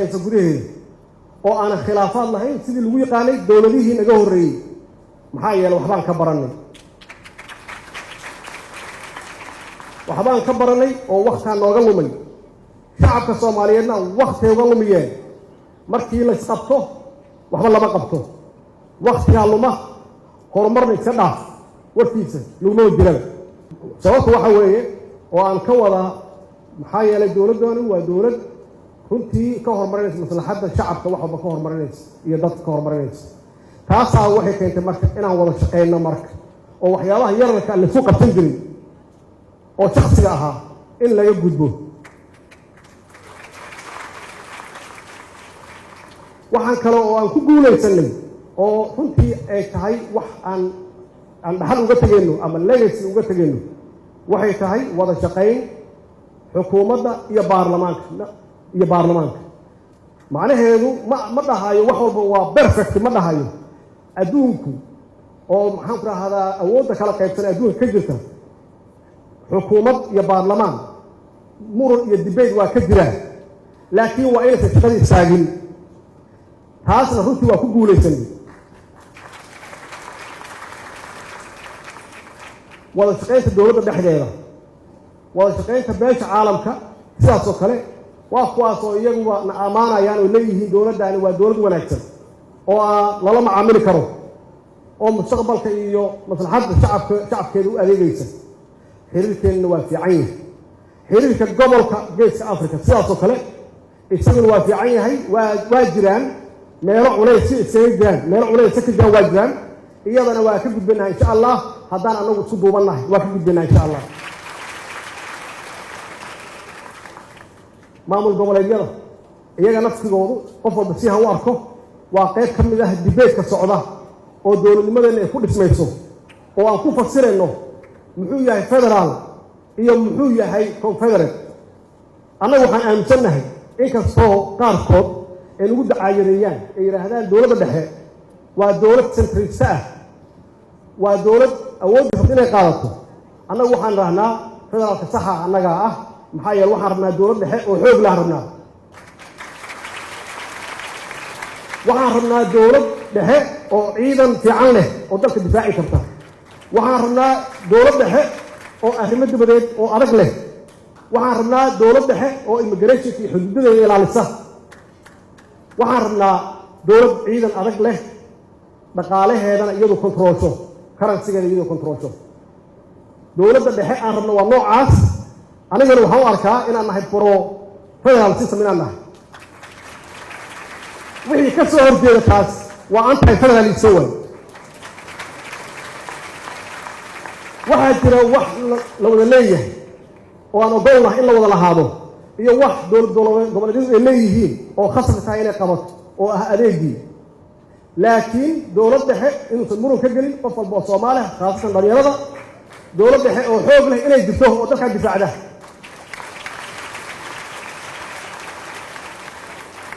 gudaheeda oo aan khilaafaad lahayn sidii lagu yaqaanay dawladihii naga horeeyay maxaa yeelay waxbaan ka baranay oo waqtiga nooga lumay shacabka Soomaaliyeedna waqtiga uga lumiyeen markii la isqabto waxba lama qabto waqtiga luma horumarna iska dhaaf warkiisa luma jiraan sababta waxa weeye oo aan ka wada maxaa yeelay dawladani waa dawlad runtii ka hormarinaysa maslaxadda shacabka wax walba ka hormarinaysa iyo dadka ka hormarinaysa taasaa waxay keentay marka inaan wada shaqeyno marka oo waxyaabaha yararka la soo qabsan jiray oo shakhsiga ahaa in laga gudbo waxaan kale oo aan ku guulaysanay oo runtii ay tahay wax aan dhaxal uga tagayno ama legacy uga tagayno waxay tahay wada shaqeyn xukuumadda iyo baarlamaanka macnaheedu ma dhahayo wax walba waa perfect ma dhahayo adduunku oo maxaan ku rahdaa awoodda kala qaybsan adduunka ka jirta xukuumad iyo baarlamaan muran iyo debate waa ka jiraan laakiin waa inaysan shaqada istaagin taasna runtii waa ku guulaysanay wada shaqaynta dowladda dhexdeeda wada shaqaynta beesha caalamka sidaas oo kale waa kuwaas oo iyaguba na ammaanayaan oo leeyihiin dowladdaani waa dowlad wanaagsan oo lala macaamili karo oo mustaqbalka iyo maslaxadda shacabkeeda u adeegaysa xiriirkeennana waa fiican yahay xiriirka gobolka geeska afrika sidaas oo kale isaguna waa fiican yahay waa jiraan meelo culays isaga jiraan meelo culays ka jiraan waa jiraan iyadana waa ka gudbinahay insha allah haddaan anagu isku duubannahay waa ka gudbinahay insha allah maamul goboleedyada iyaga nafsigoodu qof walba si ha u arko waa qayb ka mid ah dibeedka socda oo dowladnimadeena ay ku dhismayso oo aan ku fasirayno muxuu yahay federaal iyo muxuu yahay confederate annagu waxaan aaminsannahay inkastoo qaarkood ay nagu dacaayareeyaan ay yidhaahdaan dowladda dhexe waa dowlad centrista ah waa dowlad awoodda rabta inay qaadato annagu waxaan rahnaa federaalka saxa annagaa ah maxaa yeele waxaan rabnaa dowlad dhexe oo xoog lahan rabnaa waxaan rabnaa dowlad dhexe oo ciidan fiican leh oo dalka difaaci karta waxaan rabnaa dowlad dhexe oo arrimo dibadeed oo adag leh waxaan rabnaa dowlad dhexe oo immigrationka iyo xuduudadeeda ilaalisa waxaan rabnaa dowlad ciidan adag leh dhaqaalaheedana iyadu kontroolsho karansigeeda iyadu kontroolsho dowladda dhexe aan rabno waa noocaas anigana waxaan u arkaa inaan nahay pro federal system inaan nahay wixii ka soo horjeeda taas waa anti federalism way waxaa jira wax la wada leeyahay oo aan ogolnahay in la wada lahaado iyo wax dowlad goboleedyadu ay leeyihiin oo khasab tahay inay qabato oo ah adeegii laakiin dowlad dhexe inuusan muran ka gelin qof walba oo Soomaali ah khaasatan dhalinyarada dowlad dhexe oo xoog leh inay jirto oo dalka difaacda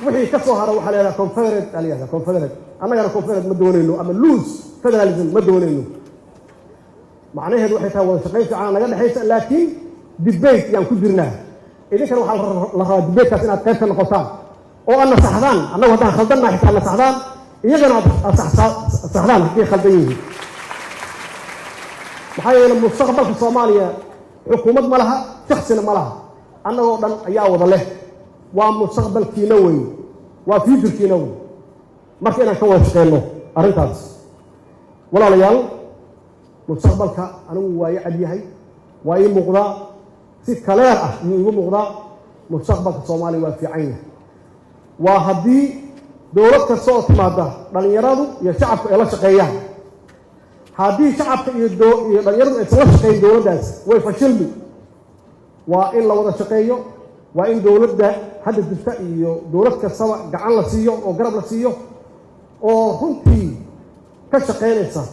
wixii ka soo haray waxa la yiraahdaa confederate annagana confederate ma doonayno ama loose federalism ma doonayno macnaheedu waxay tahay wada shaqayn fiican naga dhaxaysa laakiin debate yaan ku jirnaa idinkana waxaa la rabaa debatekaas inaad qayb ka noqotaan oo aad nasaxdaan annagu haddaan khaldannahay xitaa nasaxdaan iyagana aad saxdaan haddii khaldan yihiin maxaa yeele mustaqbalka Soomaaliya xukuumad ma laha shakhsina ma laha annagoo dhan ayaa wada leh waa mustaqbalkiina wey waa futurekiina wey marka inaan ka wada shaqeyno arrintaas walaalayaal mustaqbalka anigu waa i cad yahay waa ii muuqdaa si kaleer ah iyuu igu muuqdaa mustaqbalka Soomaaliya waa fiican yahay waa haddii dowlad kasta oo timaada dhalinyaradu iyo shacabku ay la shaqeeyaan haddii shacabka iyo dhalinyaradu aysan la shaqeyn dowladdaas way fashilmi waa in la wada shaqeeyo waa in dowladda hadda jirta iyo dowlad kastaba gacan la siiyo oo garab la siiyo oo runtii ka shaqeynaysa